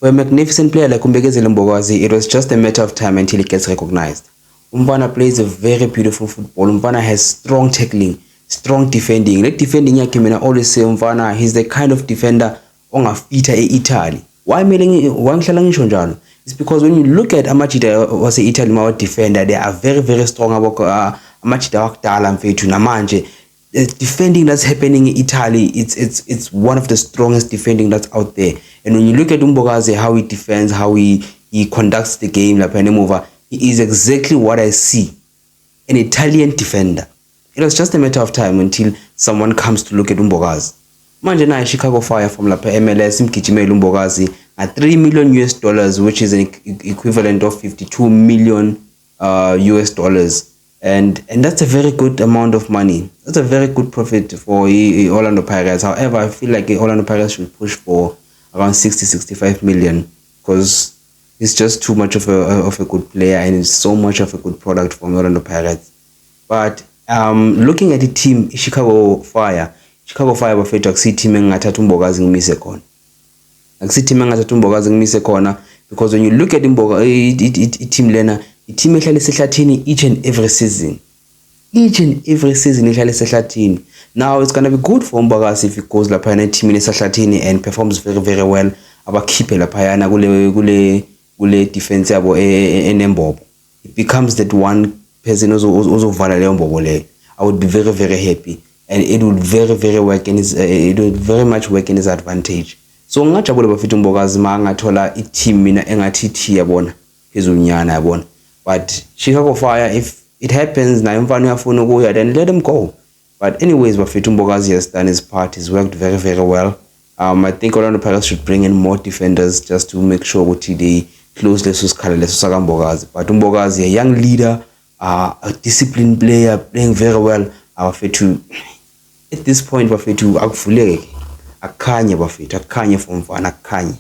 For a magnificent player like Umbekezile Mbokazi, it was just a matter of time until he gets recognized. Umfana plays a very beautiful football. Umfana has strong tackling, strong defending. Like defending yakhe mina always say Umfana, he's the kind of defender ongafita e-Italy. Why ngihlala ngisho njalo? It's because when you look at amajita wase-Italy mawa defender, they are very, very strong. Amajita wakudala mfethu namanje. The defending that's happening in Italy, it's one of the strongest defending that's out there. And when you look at Mbokazi, how he defends, how he conducts the game, like over, he is exactly what I see, an Italian defender. It was just a matter of time until someone comes to look at Mbokazi. Manje na Chicago Fire from la MLS imgijimela Mbokazi at $3 million US, which is an equivalent of 52 million US dollars. And that's a very good amount of money. That's a very good profit for Orlando Pirates. However, I feel like Orlando Pirates should push for around 60-65 million, because he's just too much of a good player and it's so much of a good product from Orlando Pirates. But looking at the team, Chicago Fire bafethu akusi team engathatha uMbokazi ngimise khona. Akusi team engathatha uMbokazi ngimise khona, because when you look at team lena, team ehlala esehlathini each and every season. Ehlala esehlathini. Now it's gonna be good for Mbokazi if he goes lapha na team esehlathini and performs very, very well. Abakhiphe lapha yana kule defense yabo enembobo. It becomes that one person ozovala leyo mbobo leyo. I would be very, very happy, and it would very, very work in his it would very much work in his advantage. So ngajabula bafethu Mbokazi mangathola i-team mina engathi thi yabona phezulunyana yabona. But Chicago Fire, if it happens, na mfana uyafuna ukuya, then let him go. But anyways, bafethu Mbokazi has done his part. He's worked very, very well. I think Orlando Pirates should bring in more defenders just to make sure ukuthi they close leso sikhala leso saka Mbokazi. But Mbokazi, a young leader, a disciplined player, playing very well. Bafethu, at this point, bafethu akuvuleke, akhanye bafethu, akhanye for mfana, akhanye.